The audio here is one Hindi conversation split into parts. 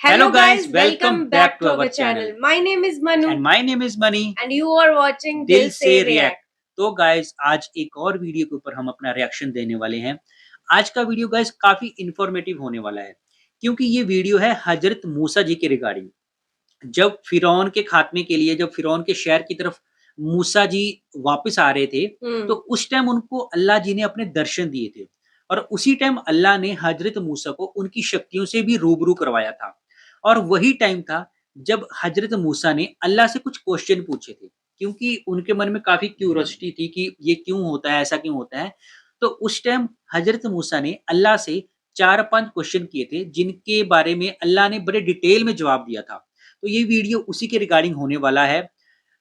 Hello guys, welcome back to our channel. My name is Manu And my name is Mani. and you are watching दिल से रिएक्ट। तो गाइस आज एक और वीडियो के ऊपर हम अपना रिएक्शन देने वाले हैं। आज का वीडियो गाइस काफी इंफॉर्मेटिव होने वाला है क्योंकि ये वीडियो है हजरत मूसा जी के रिगार्डिंग। जब फिरौन के खात्मे के लिए जब फिरौन के शहर की तरफ मूसा जी वापस आ रहे थे तो उस टाइम उनको अल्लाह जी ने अपने दर्शन दिए थे और उसी टाइम अल्लाह ने हजरत मूसा को उनकी शक्तियों से भी रूबरू करवाया था और वही टाइम था जब हजरत मूसा ने अल्लाह से कुछ क्वेश्चन पूछे थे क्योंकि उनके मन में काफी क्यूरियोसिटी थी कि ये क्यों होता है, ऐसा क्यों होता है। तो उस टाइम हजरत मूसा ने अल्लाह से 4-5 क्वेश्चन किए थे जिनके बारे में अल्लाह ने बड़े डिटेल में जवाब दिया था। तो ये वीडियो उसी के रिगार्डिंग होने वाला है।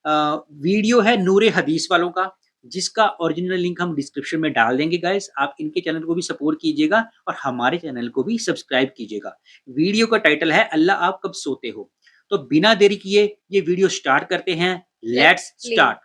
वीडियो है नूरे हदीस वालों का जिसका ओरिजिनल लिंक हम डिस्क्रिप्शन में डाल देंगे गाइस। आप इनके चैनल को भी सपोर्ट कीजिएगा और हमारे चैनल को भी सब्सक्राइब कीजिएगा। वीडियो का टाइटल है अल्लाह आप कब सोते हो। तो बिना देरी किए ये वीडियो स्टार्ट करते हैं। Let's start.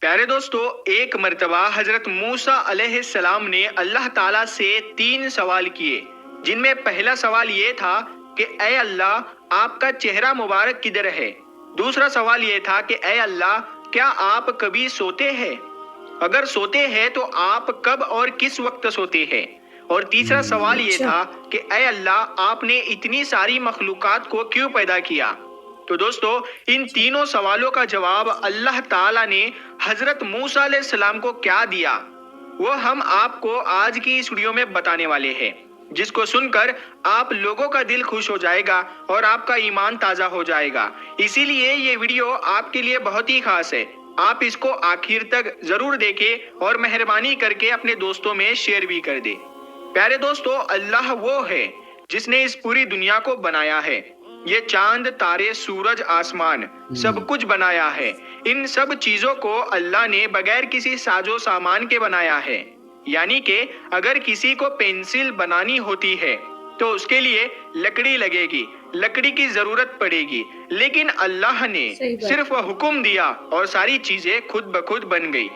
प्यारे दोस्तों, एक मर्तबा हजरत मूसा अलैहिस्सलाम ने अल्लाह ताला से 3 सवाल किए, जिनमें पहला सवाल ये था कि ऐ अल्लाह आपका चेहरा मुबारक किधर है। दूसरा सवाल ये था कि ऐ अल्लाह क्या आप कभी सोते हैं, अगर सोते हैं तो आप कब और किस वक्त सोते हैं। और तीसरा सवाल ये था कि ऐ अल्लाह आपने इतनी सारी मखलूकात को क्यों पैदा किया। तो दोस्तों, इन तीनों सवालों का जवाब अल्लाह ताला ने हजरत मूसा अलैहिस्सलाम को क्या दिया वो हम आपको आज की इस वीडियो में बताने वाले हैं, जिसको सुनकर आप लोगों का दिल खुश हो जाएगा और आपका ईमान ताजा हो जाएगा। इसीलिए ये वीडियो आपके लिए बहुत ही खास है। आप इसको आखिर तक जरूर देखें और मेहरबानी करके अपने दोस्तों में शेयर भी कर दे। प्यारे दोस्तों, अल्लाह वो है जिसने इस पूरी दुनिया को बनाया है। ये चांद, तारे, सूरज, आसमान सब कुछ बनाया है। इन सब चीजों को अल्लाह ने बगैर किसी साजो सामान के बनाया है। यानी कि अगर किसी को पेंसिल बनानी होती है तो उसके लिए लकड़ी लगेगी, लकड़ी की जरूरत पड़ेगी, लेकिन अल्लाह ने सिर्फ हुक्म दिया और सारी चीजें खुद ब खुद बन गई।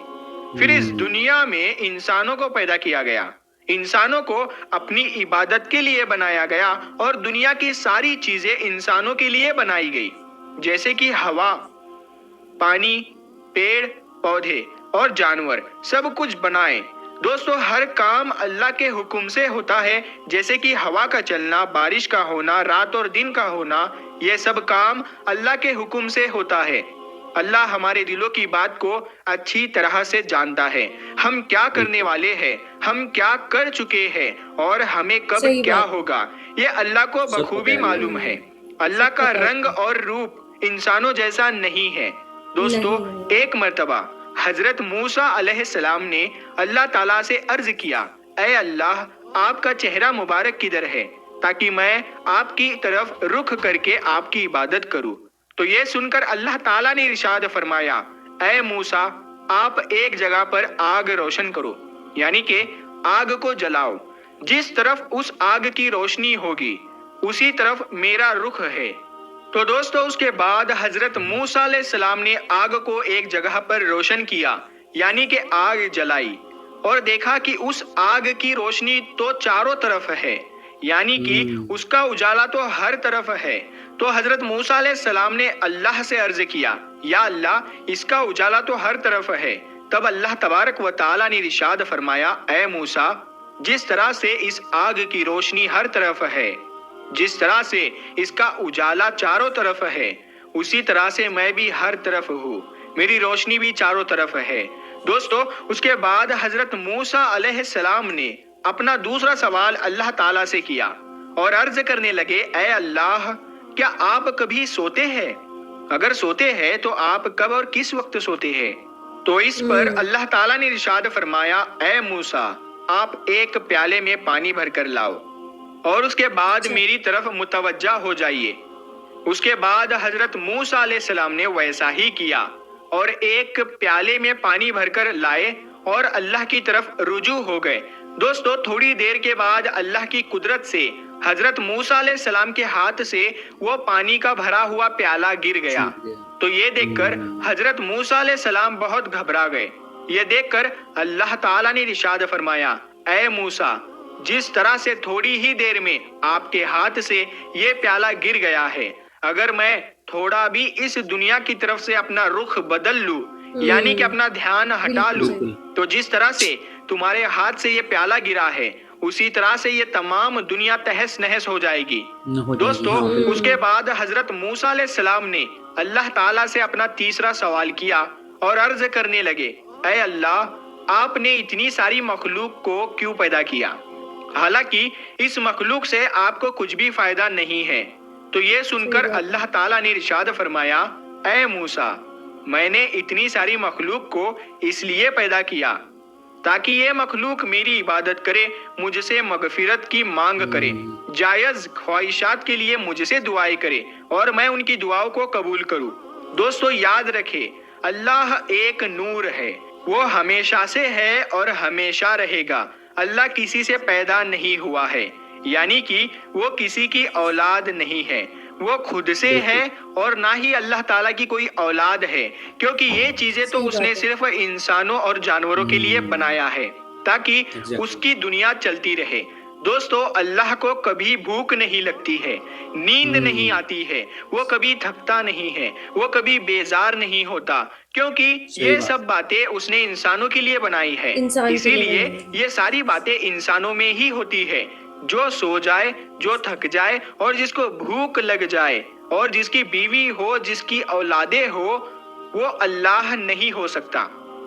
फिर इस दुनिया में इंसानों को पैदा किया गया, इंसानों को अपनी इबादत के लिए बनाया गया और दुनिया की सारी चीजें इंसानों के लिए बनाई गई, जैसे कि हवा, पानी, पेड़ पौधे और जानवर सब कुछ बनाए। दोस्तों, हर काम अल्लाह के हुक्म से होता है, जैसे कि हवा का चलना, बारिश का होना, रात और दिन का होना, यह सब काम अल्लाह के हुक्म से होता है। अल्लाह हमारे दिलों की बात को अच्छी तरह से जानता है, हम क्या करने वाले हैं, हम क्या कर चुके हैं और हमें कब क्या होगा, ये अल्लाह को बखूबी मालूम है। अल्लाह का रंग और रूप इंसानों जैसा नहीं है। दोस्तों, एक मर्तबा हजरत मूसा अलैहिस्सलाम ने अल्लाह ताला से अर्ज किया, ऐ अल्लाह आपका चेहरा मुबारक किधर है, ताकि मैं आपकी तरफ रुख करके आपकी इबादत करूं। तो ये सुनकर अल्लाह ताला ने इरशाद फरमाया, ऐ मूसा आप एक जगह पर आग रोशन करो, यानी कि आग को जलाओ। जिस तरफ उस आग की रोशनी होगी उसी तरफ मेरा रुख है। तो दोस्तों, उसके बाद हजरत मूसा अलैहिस्सलाम ने आग को एक जगह पर रोशन किया, यानी कि आग जलाई, और देखा कि उस आग की रोशनी तो चारों तरफ है, यानी कि उसका उजाला तो हर तरफ है। तो हजरत मूसा अलैहिस्सलाम ने अल्लाह से अर्ज किया, या अल्लाह इसका उजाला तो हर तरफ है। तब अल्लाह तबारक व तआला ने इरशाद फरमाया, ऐ मूसा जिस तरह से इस आग की रोशनी हर तरफ है, जिस तरह से इसका उजाला चारों तरफ है, उसी तरह से मैं भी हर तरफ हूँ, मेरी रोशनी भी चारों तरफ है। दोस्तों, उसके बाद हजरत मूसा अलैहिस्सलाम ने अपना दूसरा सवाल अल्लाह ताला से किया और अर्ज करने लगे, ऐ अल्लाह क्या आप कभी सोते हैं, अगर सोते हैं तो आप कब और किस वक्त सोते हैं। तो इस पर अल्लाह ताला ने इरशाद फरमाया, ऐ मूसा आप एक प्याले में पानी भरकर लाओ और उसके बाद मेरी तरफ मुतवज्जा हो जाइए। उसके बाद हजरत मूसा अलैहिस्सलाम ने वैसा ही किया और एक प्याले में पानी भरकर लाए और अल्लाह की तरफ रुजू हो गए। दोस्तों, थोड़ी देर के बाद अल्लाह की कुदरत से हजरत मूसा अलैहिस्सलाम के हाथ से वो पानी का भरा हुआ प्याला गिर गया। तो ये देखकर हजरत मूसा अलैहिस्सलाम बहुत घबरा गए। ये देखकर अल्लाह ताला ने इरशाद फरमाया, ऐ मूसा, जिस तरह से थोड़ी ही देर में आपके हाथ से ये प्याला गिर गया है, अगर मैं थोड़ा भी इस दुनिया की तरफ से अपना रुख बदल लूं, यानी कि अपना ध्यान हटा लूं, तो जिस तरह से तुम्हारे हाथ से ये प्याला गिरा है, उसी तरह से ये तमाम दुनिया तहस नहस हो जाएगी। दोस्तों, उसके बाद हजरत मूसा अलैहिस्सलाम ने अल्लाह ताला से अपना तीसरा सवाल किया और अर्ज करने लगे, ऐ अल्लाह, आपने इतनी सारी मखलूक को क्यों पैदा किया? हालांकि इस मखलूक से आपको कुछ भी फायदा नहीं है। तो ये सुनकर अल्लाह ताला ने इरशाद फरमाया, ऐ मूसा, मैंने इतनी सारी मखलूक को इसलिए पैदा किया ताकि ये मखलूक मेरी इबादत करे, मुझसे मगफिरत की मांग करे, जायज ख्वाहिशात के लिए मुझसे दुआएं करे और मैं उनकी दुआओं को कबूल करूं। दोस्तों, याद रखें, अल्लाह एक नूर है, वो हमेशा से है और हमेशा रहेगा। अल्लाह किसी से पैदा नहीं हुआ है, यानी कि वो किसी की औलाद नहीं है, वो खुद से है और ना ही अल्लाह ताला की कोई औलाद है, क्योंकि ये चीजें तो उसने सिर्फ इंसानों और जानवरों के लिए बनाया है ताकि उसकी दुनिया चलती रहे। दोस्तों, अल्लाह को कभी भूख नहीं लगती है, नींद नहीं आती है, वो कभी थकता नहीं है, वो कभी बेजार नहीं होता, क्योंकि ये सब बातें उसने इंसानों के लिए बनाई है। इसीलिए ये सारी बातें इंसानों में ही होती है। जो सो जाए, जो थक जाए और जिसको भूख लग जाए और जिसकी बीवी हो, जिसकी औलादे हो, वो अल्लाह नहीं हो सकता।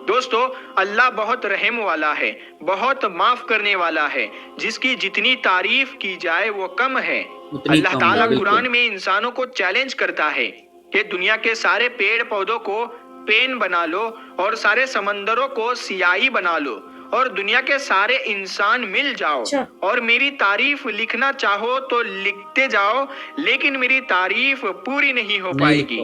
दोस्तों, अल्लाह बहुत रहम वाला है, बहुत माफ करने वाला है, जिसकी जितनी तारीफ की जाए वो कम है। अल्लाह ताला कुरान में इंसानों को चैलेंज करता है कि दुनिया के सारे पेड़ पौधों को पेन बना लो और सारे समंदरों को सियाही बना लो और दुनिया के सारे इंसान मिल जाओ और मेरी तारीफ लिखना चाहो तो लिखते जाओ, लेकिन मेरी तारीफ पूरी नहीं हो पाएगी।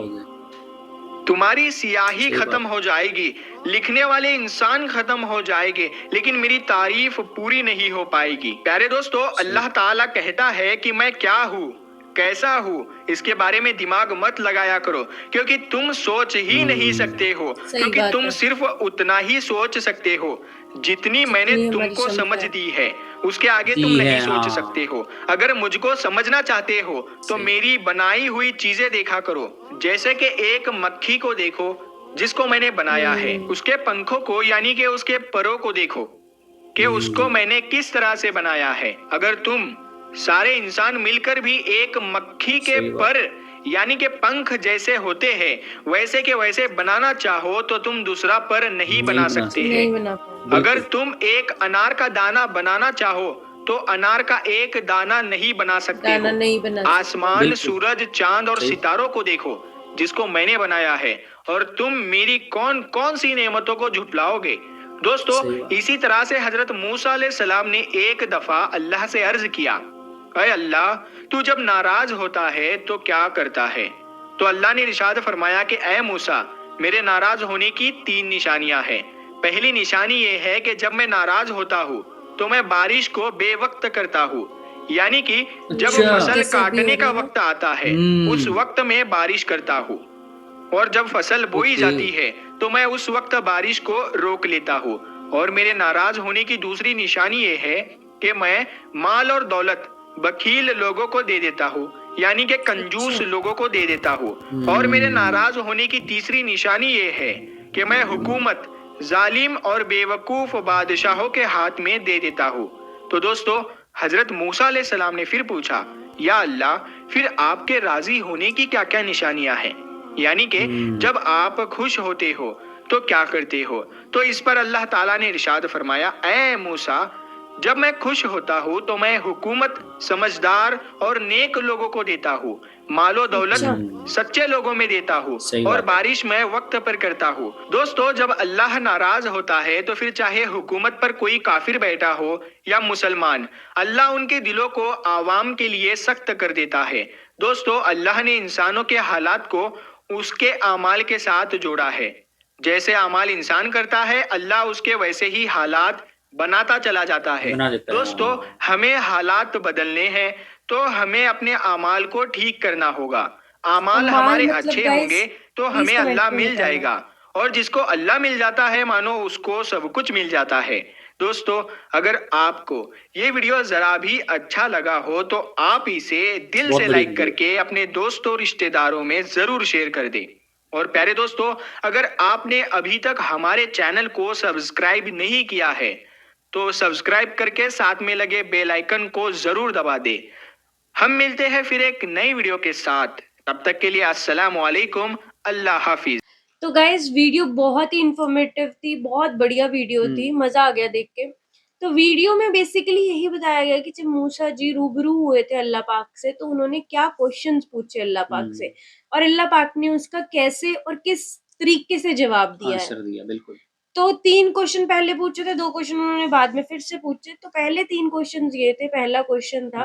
तुम्हारी सियाही खत्म हो जाएगी, लिखने वाले इंसान खत्म हो जाएंगे, लेकिन मेरी तारीफ पूरी नहीं हो पाएगी। प्यारे दोस्तों, अल्लाह ताला कहता है कि मैं क्या हूँ, कैसा हूँ, इसके बारे में दिमाग मत लगाया करो, क्योंकि तुम सोच ही नहीं सकते हो, क्योंकि तुम सिर्फ उतना ही सोच सकते हो जितनी मैंने तुमको समझ दी है, उसके आगे तुम नहीं सोच सकते हो। अगर मुझको समझना चाहते हो तो मेरी बनाई हुई चीजें देखा करो, जैसे कि एक मक्खी को देखो जिसको मैंने बनाया है, उसके पंखों को यानी कि उसके परों को देखो कि उसको मैंने किस तरह से बनाया है। अगर तुम सारे इंसान मिलकर भी एक मक्खी के पर यानी कि पंख जैसे होते हैं वैसे के वैसे बनाना चाहो तो तुम दूसरा पर नहीं बना सकते हैं। अगर तुम एक अनार का दाना बनाना चाहो तो अनार का एक दाना नहीं बना सकते हो। आसमान, सूरज, चांद और सितारों को देखो जिसको मैंने बनाया है, और तुम मेरी कौन कौन सी नेमतों को झुटलाओगे। दोस्तों, इसी तरह से हजरत मूसा अलैहिस्सलाम ने एक दफा अल्लाह से अर्ज किया, ऐ अल्लाह, तू जब नाराज होता है तो क्या करता है? तो अल्लाह ने इरशाद फरमाया कि ऐ मूसा, मेरे नाराज होने की 3 निशानियां हैं। पहली निशानी ये है कि जब मैं नाराज होता हूँ तो मैं बारिश को बेवक्त करता हूँ, यानी कि जब फसल काटने का वक्त आता है उस वक्त में बारिश करता हूँ, और जब फसल बोई जाती है तो मैं उस वक्त बारिश को रोक लेता हूँ। और मेरे नाराज होने की दूसरी निशानी ये है कि मैं माल और दौलत बखील लोगों को दे देता हूँ, यानी कि कंजूस लोगों को दे देता हूँ। और मेरे नाराज होने की तीसरी निशानी ये है कि मैं हुकूमत जालिम और बेवकूफ बादशाहों के हाथ में दे देता हूँ। तो दोस्तों, हजरत मूसा अलैहिस्सलाम ने फिर पूछा, या अल्लाह, फिर आपके राजी होने की क्या क्या निशानियां हैं, यानी कि जब आप खुश होते हो तो क्या करते हो? तो इस पर अल्लाह ताला ने इरशाद फरमाया, ऐ मूसा, जब मैं खुश होता हूँ तो मैं हुकूमत समझदार और नेक लोगों को देता हूँ, मालो दौलत सच्चे लोगों में देता हूँ, और बारिश मैं वक्त पर करता हूँ। दोस्तों, जब अल्लाह नाराज होता है तो फिर चाहे हुकूमत पर कोई काफिर बैठा हो या मुसलमान, अल्लाह उनके दिलों को आवाम के लिए सख्त कर देता है। दोस्तों, अल्लाह ने इंसानों के हालात को उसके आमाल के साथ जोड़ा है। जैसे आमाल इंसान करता है, अल्लाह उसके वैसे ही हालात बनाता चला जाता है। दोस्तों, हमें हालात बदलने हैं तो हमें अपने अमाल को ठीक करना होगा। अमाल अमाल हमारे मतलब अच्छे guys, होंगे तो please हमें comment अल्लाह में मिल बताना। जाएगा, और जिसको अल्लाह मिल जाता है मानो उसको सब कुछ मिल जाता है। दोस्तों, अगर आपको ये वीडियो जरा भी अच्छा लगा हो तो आप इसे दिल बहुत से बड़ी लाइक वीडियो है। करके अपने दोस्तों रिश्तेदारों में जरूर शेयर कर दें। और प्यारे दोस्तों, अगर आपने अभी तक हमारे चैनल को सब्सक्राइब नहीं किया है तो सब्सक्राइब करके साथ में लगे बेल आइकन को जरूर दबा दे। हम मिलते हैं फिर एक नई वीडियो के साथ, तब तक के लिए अस्सलाम वालेकुम, अल्लाह हाफिज। तो गाइस वीडियो बहुत ही इंफॉर्मेटिव थी, बहुत बढ़िया वीडियो थी, मजा आ गया देख के। तो वीडियो में बेसिकली यही बताया गया कि जब मूसा जी रूबरू हुए थे अल्लाह पाक से तो उन्होंने क्या क्वेश्चंस पूछे अल्लाह पाक से, और अल्लाह पाक ने उसका कैसे और किस तरीके से जवाब दिया है। आंसर दिया, बिल्कुल। तो 3 क्वेश्चन पहले पूछे थे, 2 क्वेश्चन उन्होंने बाद में फिर से पूछे। तो पहले 3 क्वेश्चंस ये थे। पहला क्वेश्चन था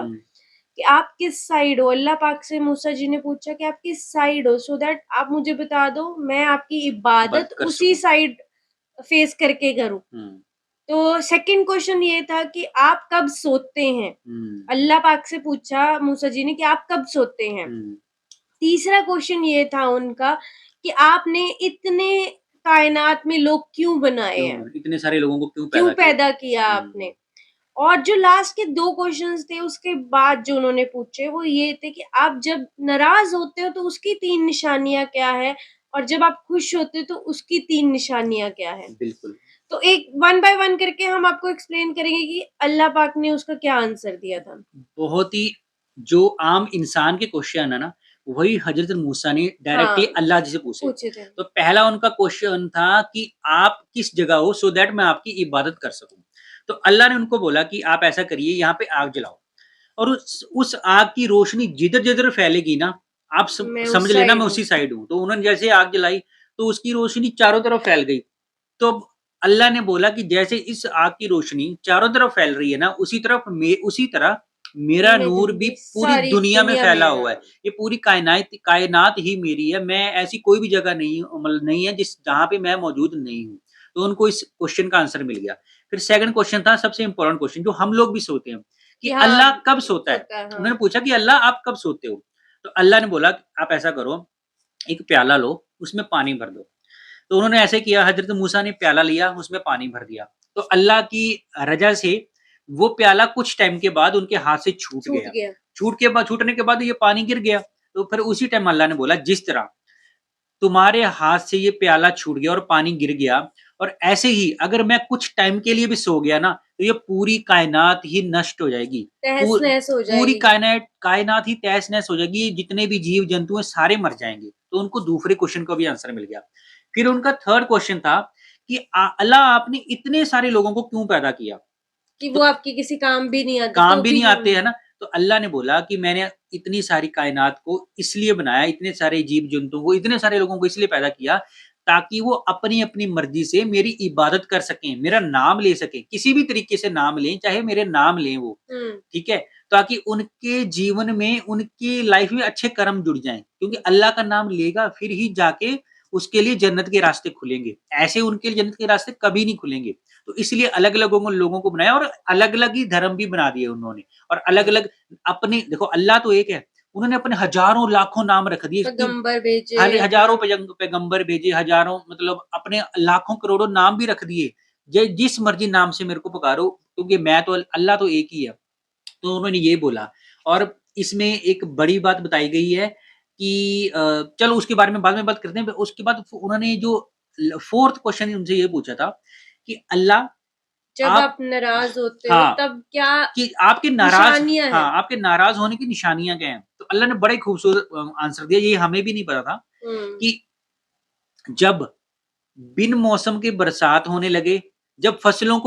कि आप किस साइड हो। अल्लाह पाक से मूसा जी ने पूछा कि आप किस साइड हो, सो दैट आप मुझे बता दो, मैं आपकी इबादत बात कर उसी सकूं। साइड फेस करके करूं। तो सेकंड क्वेश्चन ये था कि आप कब सोते हैं। अल्लाह पाक से पूछा मूसा जी ने कि आप कब सोते हैं। तीसरा क्वेश्चन ये था उनका कि आपने इतने कायनात में लोग क्यों बनाए हैं, इतने सारे लोगों को क्यों क्यों पैदा किया? पैदा किया आपने। और जो लास्ट के 2 क्वेश्चंस थे उसके बाद जो उन्होंने पूछे वो ये थे कि आप जब नाराज होते हो तो उसकी 3 निशानियां क्या है, और जब आप खुश होते हो तो उसकी 3 निशानियां क्या है। बिल्कुल। तो एक 1 बाय 1 करके हम आपको एक्सप्लेन करेंगे कि अल्लाह पाक ने उसका क्या आंसर दिया था। बहुत ही जो आम इंसान के क्वेश्चन है ना, वही हज़रत मूसा ने डायरेक्टली हाँ, अल्लाह जी से पूछे। पूछे थे। तो पहला उनका क्वेश्चन था कि आप किस जगह हो सो दैट मैं आपकी इबादत कर सकूँ। तो अल्लाह ने उनको बोला कि आप ऐसा करिए, यहाँ पे आग जलाओ और उस आग की रोशनी जिधर-जिधर फैलेगी ना, आप मैं उस समझ लेना साइड मैं हूँ। उसी साइड हूँ। तो उन्होंने जैसे आग जलाई तो उसकी रोशनी चारों तरफ फैल गई। तो अल्लाह ने बोला कि जैसे इस आग की रोशनी चारों तरफ फैल रही है ना, उसी तरह मेरा नूर भी पूरी सारी दुनिया में दुनिया फैला मेरा। हुआ है। ये पूरी कायनात कायनात ही मेरी है। मैं ऐसी कोई भी जगह नहीं मतलब नहीं है जहाँ पे मैं मौजूद नहीं हूँ। तो उनको इस क्वेश्चन का आंसर मिल गया। फिर सेकंड क्वेश्चन था सबसे इम्पोर्टेंट क्वेश्चन जो हम लोग भी सोते हैं कि हाँ, अल्लाह कब सोता है? सोता है, हाँ। उन्होंने पूछा कि अल्लाह आप कब सोते हो? तो अल्लाह ने बोला आप ऐसा करो, एक प्याला लो, उसमें पानी भर दो। तो उन्होंने ऐसे किया, हज़रत मूसा ने प्याला लिया, उसमें पानी भर दिया। तो अल्लाह की रज़ा से वो प्याला कुछ टाइम के बाद उनके हाथ से छूट गया। छूटने के बाद ये पानी गिर गया। तो फिर उसी टाइम अल्लाह ने बोला जिस तरह तुम्हारे हाथ से ये प्याला छूट गया और पानी गिर गया और ऐसे ही अगर मैं कुछ टाइम के लिए भी सो गया ना, तो ये पूरी कायनात ही नष्ट हो जाएगी। तहस-नहस हो पूरी जाएगी। कायनात ही तहस-नहस हो जाएगी, जितने भी जीव-जंतु हैं सारे मर जाएँगे। तो उनको दूसरे क्वेश्चन का भी आंसर मिल गया। फिर उनका थर्ड क्वेश्चन था कि अल्लाह आपने इतने सारे लोगों को क्यों पैदा किया? कि तो वो आपके किसी काम भी नहीं आते काम तो भी भी नहीं आते है ना, तो अल्लाह ने बोला कि मैंने इतनी सारी कायनात को इसलिए बनाया, इतने सारे जीव-जंतु को, इतने सारे लोगों को इसलिए पैदा किया, ताकि वो अपनी-अपनी मर्ज़ी से मेरी इबादत कर सकें, मेरा नाम ले सकें, किसी भी तरीके से नाम लें, चाहे मेरे नाम लें वो, ठीक है? ताकि उनके जीवन में, उनकी लाइफ़ में अच्छे कर्म जुड़ जाएँ, क्योंकि अल्लाह का नाम लेगा फिर ही जाके उसके लिए जन्नत के रास्ते खुलेंगे, ऐसे उनके लिए जन्नत के रास्ते कभी नहीं खुलेंगे। तो इसलिए अलग-अलग लोगों को बनाया और अलग-अलग ही धर्म भी बना दिए उन्होंने और अलग-अलग अपने देखो अल्लाह तो एक है, उन्होंने अपने हज़ारों लाखों नाम रख दिए कि पैगंबर भेजे। हज़ारों पैगंबर भेजे, हज़ारों मतलब अपने लाखों करोड़ों नाम भी रख दिए। जिस मर्ज़ी नाम से मेरे को पुकारो क्योंकि मैं तो अल्लाह तो एक ही है। तो उन्होंने ये बोला और इसमें एक बड़ी बात बताई गई है कि चलो उसके बारे में बाद में बात करते हैं। उसके बाद उन्होंने जो फोर्थ क्वेश्चन उनसे ये पूछा था कि अल्लाह जब आप आप नाराज होते हो हाँ, तब क्या कि आपके नाराज़ निशानियां हाँ, हैं। आपके नाराज़ होने की निशानियाँ क्या हैं? तो अल्लाह ने बड़ा ही खूबसूरत आंसर दिया, ये हमें भी नहीं पता था कि जब बिन मौसम के बरसात होने लगे, जब फसलों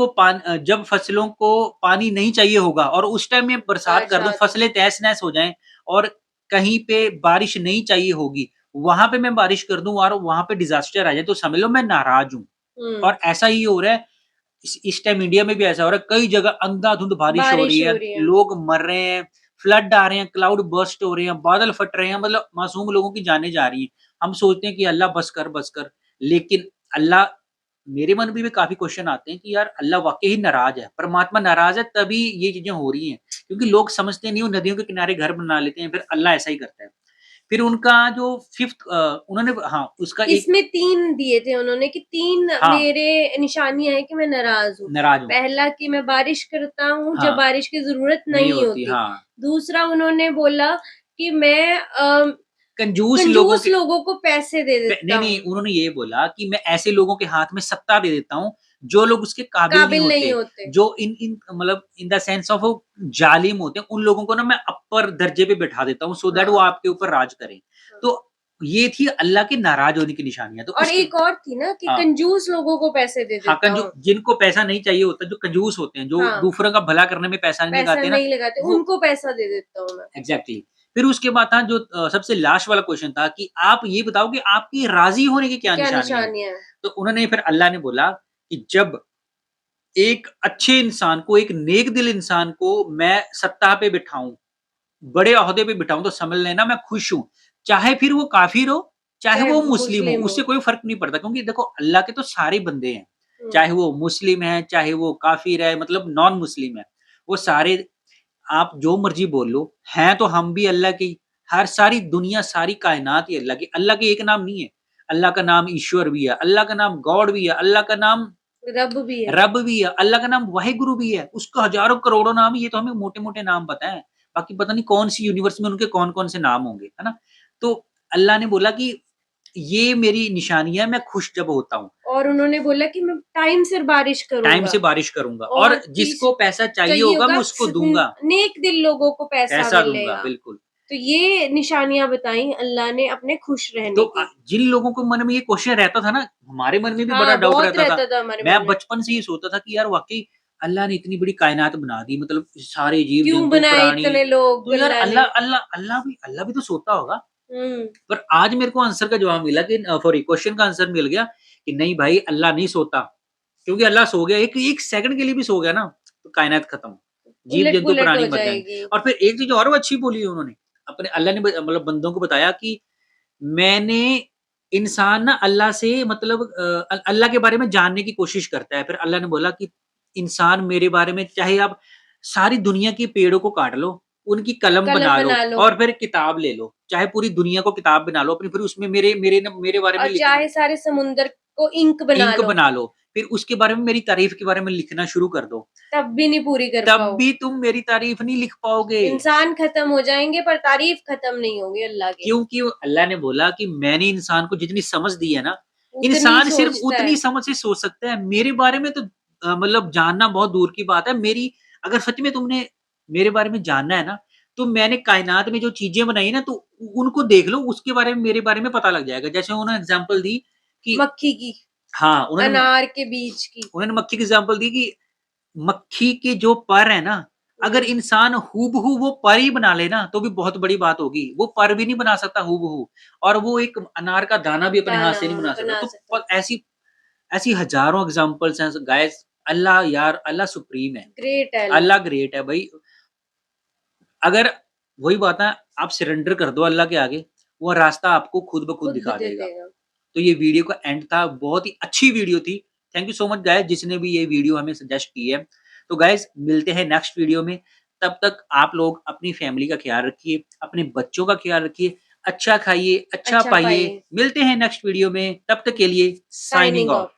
को पानी नहीं चाहिए होगा और उस टाइम में बरसात कर दूँ, फसलें तहस-नहस हो जाएँ और कहीं पे बारिश नहीं चाहिए होगी, वहाँ पे मैं बारिश कर दूँ और वहाँ पे डिज़ास्टर आ जाए, तो समझ लो मैं नाराज़ हूँ। और ऐसा ही हो रहा है इस टाइम इंडिया में भी ऐसा हो रहा है, कई जगह अंधाधुंध बारिश हो रही है, लोग मर रहे हैं, फ्लड आ रहे हैं, क्लाउड बर्स्ट हो रहे हैं, बादल फट रहे हैं, मतलब मासूम लोगों की जानें जा रही हैं। हम सोचते हैं कि अल्लाह बस कर, लेकिन अल्लाह मेरे मन में भी काफ़ी क्वेश्चन आते हैं कि यार अल्लाह वाक़ई ही नाराज़ है, परमात्मा नाराज़ है तभी ये चीज़ें हो रही हैं। क्योंकि लोग समझते नहीं, वो नदियों के किनारे घर बना लेते हैं, फिर अल्लाह ऐसा ही करता है। फिर उनका जो 5th उन्होंने हाँ, उसका एक इसमें 3 दिए थे उन्होंने कि 3 हाँ, मेरे निशानियाँ हैं कि मैं नाराज़ हूँ। नाराज़ हूँ। पहला कि मैं बारिश करता हूँ जब हाँ, बारिश की ज़रूरत नहीं नहीं होती, होती। हाँ। दूसरा उन्होंने बोला कि मैं कंजूस लोगों कंजूस के लोगों को पैसे दे देता नहीं, नहीं, हूँ, उन्होंने ये बोला कि मैं ऐसे लोगों के हाथ में सत्ता दे देता हूँ, जो लोग उसके काबिल नहीं काबिल नहीं होते, होते। जो इन इन मतलब इन द सेंस ऑफ वो जालिम होते हैं, उन लोगों को ना मैं अपर दर्जे पे बिठा देता हूँ, सो दैट वो हाँ, आपके ऊपर राज करें। हाँ। तो ये थी अल्लाह के नाराज़ होने की निशानियाँ। तो और उसके एक और थी ना कि हाँ, कंजूस लोगों को पैसे दे हाँ, देता हूँ। जिनको पैसा नहीं चाहिए होता, जो कंजूस होते हैं, जो हाँ, दूसरों का भला करने में पैसा नहीं पैसा लगाते ना, नहीं लगाते, वो उनको पैसा दे देता हूँ मैं। एग्ज़ैक्टली। फिर उसके बाद था जो सबसे लास्ट वाला क्वेश्चन था कि आप ये बताओ कि आपकी राज़ी होने की क्या क्या निशानियाँ हैं? निशानियाँ हैं? तो उन्होंने फिर अल्लाह ने बोला कि जब एक अच्छे इंसान को, एक नेक दिल इंसान को मैं सत्ता पे बिठाऊँ, बड़े ओहदे पे बिठाऊँ तो समझ लेना मैं खुश हूँ। चाहे फिर वो काफ़िर हो, चाहे चाहे वो मुस्लिम हो, मुस्लिम हो। उससे कोई फ़र्क नहीं पड़ता क्योंकि देखो अल्लाह के तो सारे बंदे हैं। हुँ, चाहे वो मुस्लिम है, चाहे वो काफ़िर है मतलब नॉन मुस्लिम है। वो सारे आप जो मर्ज़ी बोल लो, हैं तो हम भी अल्लाह के ही। हर सारी दुनिया, सारी कायनात ही अल्लाह की। अल्लाह के एक नाम नहीं है। अल्लाह का नाम ईश्वर भी है, अल्लाह का नाम गॉड भी है, अल्लाह का नाम रब भी है। रब भी है, अल्लाह का नाम वाहिगुरु भी है। उसका हज़ारों करोड़ों नाम है, ये तो हमें मोटे-मोटे नाम पता है। बाकी पता नहीं कौन-सी यूनिवर्स में उनके कौन-कौन से नाम होंगे, है ना? तो अल्लाह ने बोला कि ये मेरी निशानियाँ, मैं खुश जब होता हूँ, और उन्होंने बोला कि मैं टाइम से बारिश टाइम करूँगा से बारिश करूँगा और और तीस जिसको पैसा चाहिए चाहिए होगा होगा मैं उसको दूँगा, नेक दिल लोगों को पैसा पैसा दूँगा, मिलेगा। बिल्कुल। तो ये निशानियाँ बताई अल्लाह ने अपने खुश तो रहने की। जिन लोगों को मन में ये क्वेश्चन रहता था ना, हमारे मन में भी बड़ा हाँ, डाउट बहुत रहता था। रहता था हमारे मैं मन में। बचपन से ये सोचता था कि यार वाक़ई अल्लाह ने इतनी बड़ी कायनात बना दी मतलब सारे क्यों जीव-जंतु, बनाए प्राणी, इतने लोग तो यार अल्लाह ने? अल्लाह भी तो सोता होगा। हुँ, पर आज मेरे को आंसर का जवाब मिला कि सॉरी क्वेश्चन का आंसर मिल गया कि नहीं भाई अल्लाह नहीं सोता। क्योंकि अल्लाह सो गया, एक एक सेकंड के लिए भी सो गया ना, तो कायनात खत्म। जीव-जंतु, उलट-पुलट प्राणी हो मर जाएँगे। जाएगी। और फिर एक चीज़ और वो अच्छी बोली उन्होंने, अपने अल्लाह ने मतलब बंदों को बताया कि मैंने इंसान ना अल्लाह से मतलब अल्लाह के बारे में जानने की कोशिश करता है। फिर अल्लाह ने बोला कि इंसान मेरे बारे में चाहे आप सारी दुनिया के पेड़ों को काट लो, उनकी कलम कलम बना लो बना लो और फिर किताब ले लो। चाहे पूरी दुनिया को किताब बना लो अपनी, फिर उसमें मेरे बारे में और लिखना चाहे सारे समुंदर को इंक बना इंक लो, बना लो। फिर उसके बारे में मेरी तारीफ़ के बारे में लिखना शुरू कर दो। तब भी नहीं पूरी कर तब पाओ। भी तुम मेरी तारीफ़ नहीं लिख पाओगे। इंसान खत्म हो जाएँगे पर तारीफ खत्म नहीं होगी अल्लाह के। क्योंकि वो अल्लाह ने बोला कि मैंने इंसान को जितनी समझ दी है ना, उतनी इंसान सिर्फ़ सोचता उतनी है। समझ से सोच सकता है। मेरे बारे में तो मतलब जानना बहुत दूर की बात है। अगर सच में तुमने मेरे बारे में जानना है ना, तो मैंने कायनात में जो चीज़ें बनाई ना, तो उनको देख लो, उसके बारे में मेरे बारे में पता लग जाएगा। जैसे उन्होंने एग्ज़ाम्पल दी कि मक्खी की, हाँ, अनार के बीज की। उन्होंने मक्खी की एग्ज़ाम्पल दी कि मक्खी के जो पर है ना, अगर हुँ, इंसान हूबहू वो पर ही बना ले ना, तो भी बहुत बड़ी बात होगी। वो पर भी नहीं बना सकता हूबहू और वो एक अनार का दाना भी अपने हाथ दाना से नहीं हाँ, बना सकता। बना तो सकता। ऐसी ऐसी हज़ारों एग्ज़ाम्पल्स हैं गाइस। अल्लाह यार अल्लाह सुप्रीम है। ग्रेट है अल्लाह। अल्लाह ग्रेट है भई। अगर वही बात है, आप सरेंडर कर दो अल्लाह के आगे, वो रास्ता आपको खुद ब खुद खुद दिखा दे देगा। देगा। तो ये वीडियो का एंड था, बहुत ही अच्छी वीडियो थी। Thank you so much guys जिसने भी ये वीडियो हमें सजेस्ट की है। तो गाइस मिलते हैं नेक्स्ट वीडियो में, तब तक आप लोग अपनी फैमिली का ख़्याल रखिए, अपने बच्चों का ख़्याल रखिए, अच्छा खाइए, अच्छा अच्छा पाइए। पाइए। मिलते हैं नेक्स्ट वीडियो में, तब तक के लिए साइनिंग साइनिंग ऑफ। ऑफ।